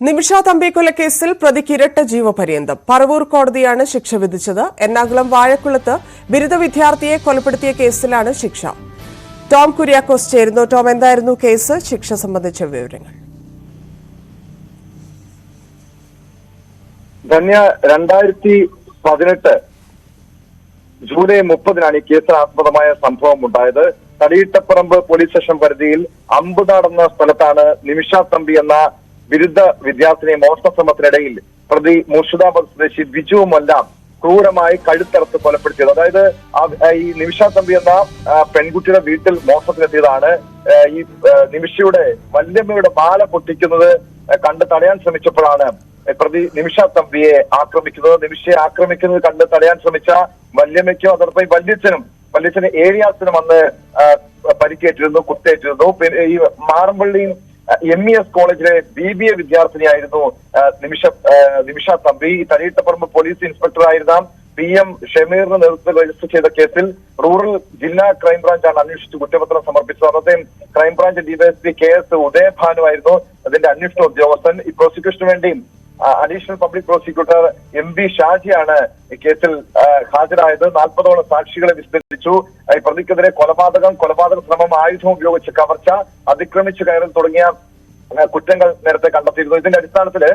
നിമിഷ തമ്പി കൊലക്കേസിൽ പ്രതിക്ക് ഇരട്ട ജീവപര്യന്തം. പറവൂർ കോടതിയാണ് ശിക്ഷ വിധിച്ചത്. എറണാകുളം വാഴക്കുളത്ത് ബിരുദ വിദ്യാർത്ഥിയെ കൊലപ്പെടുത്തിയ കേസിലാണ് ശിക്ഷ. ടോം കുര്യാക്കോസ് ചേരുന്നു. ടോം, എന്തായിരുന്നു കേസ്? ശിക്ഷ സംബന്ധിച്ച വിവരങ്ങൾ. ധന്യ, 2018 ജൂലൈ 30-നാണ് ഈ കേസിന് ആസ്പദമായ സംഭവം ഉണ്ടായത്. തടിയിട്ടപ്പറമ്പ് പോലീസ് സ്റ്റേഷൻ പരിധിയിൽ അമ്പുനാട് എന്ന സ്ഥലത്താണ് നിമിഷ തമ്പി എന്ന ബിരുദ വിദ്യാർത്ഥിനി മോഷണ ശ്രമത്തിനിടയിൽ പ്രതി മുർഷിദാബാദ് സ്വദേശി ബിജു മൊല്ല ക്രൂരമായി കഴുത്തറുത്ത് കൊലപ്പെടുത്തിയത്. അതായത് ഈ നിമിഷ തമ്പി എന്ന പെൺകുട്ടിയുടെ വീട്ടിൽ മോഷണത്തിനെത്തിയതാണ്. ഈ നിമിഷയുടെ വല്യമ്മയുടെ മാല പൊട്ടിക്കുന്നത് കണ്ട് തടയാൻ ശ്രമിച്ചപ്പോഴാണ് പ്രതി നിമിഷ തമ്പിയെ ആക്രമിക്കുന്നത്. നിമിഷയെ ആക്രമിക്കുന്നത് കണ്ട് തടയാൻ ശ്രമിച്ച വല്യമ്മയ്ക്കും അതോടൊപ്പം വല്യച്ഛന് ഏരിയാസിനും അന്ന് പരിക്കേറ്റിരുന്നു, കുത്തേറ്റിരുന്നു. ഈ മാറമ്പള്ളി MES കോളേജിലെ BBA വിദ്യാർത്ഥിനിയായിരുന്നു നിമിഷ തമ്പി. തടിയിട്ടപ്പറമ്പ് പോലീസ് ഇൻസ്പെക്ടറായിരുന്ന PM ഷമീറിന്റെ നേതൃത്വത്തിൽ രജിസ്റ്റർ ചെയ്ത കേസിൽ റൂറൽ ജില്ലാ ക്രൈംബ്രാഞ്ചാണ് അന്വേഷിച്ച് കുറ്റപത്രം സമർപ്പിച്ചത്. അന്നത്തെ ക്രൈംബ്രാഞ്ച് DYSP KS ഉദയഭാനു ആയിരുന്നു അതിന്റെ അന്വേഷണ ഉദ്യോഗസ്ഥൻ. ഈ പ്രോസിക്യൂഷന് വേണ്ടി അഡീഷണൽ പബ്ലിക് പ്രോസിക്യൂട്ടർ MB ഷാജിയാണ് ഈ കേസിൽ ഹാജരായത്. 40ഓളം സാക്ഷികളെ വിസ്തരിച്ചു. ഈ പ്രതിക്കെതിരെ കൊലപാതക ശ്രമം, ആയുധം ഉപയോഗിച്ച് കവർച്ച, അതിക്രമിച്ചു കയറൽ തുടങ്ങിയ കുറ്റങ്ങൾ നേരത്തെ കണ്ടെത്തിയിരുന്നു. ഇതിന്റെ അടിസ്ഥാനത്തില്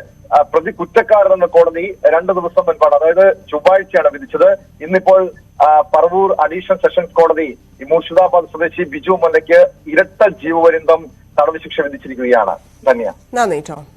പ്രതി കുറ്റക്കാരനെന്ന് കോടതി 2 ദിവസം മുൻപാണ്, അതായത് ചൊവ്വാഴ്ചയാണ് വിധിച്ചത്. ഇന്നിപ്പോൾ പറവൂർ അഡീഷണൽ സെഷൻസ് കോടതി ഈ മുർഷിദാബാദ് സ്വദേശി ബിജു മൊല്ലയ്ക്ക് ഇരട്ട ജീവപര്യന്തം തടവ് ശിക്ഷ വിധിച്ചിരിക്കുകയാണ്. ധന്യ. നന്ദി ടോം.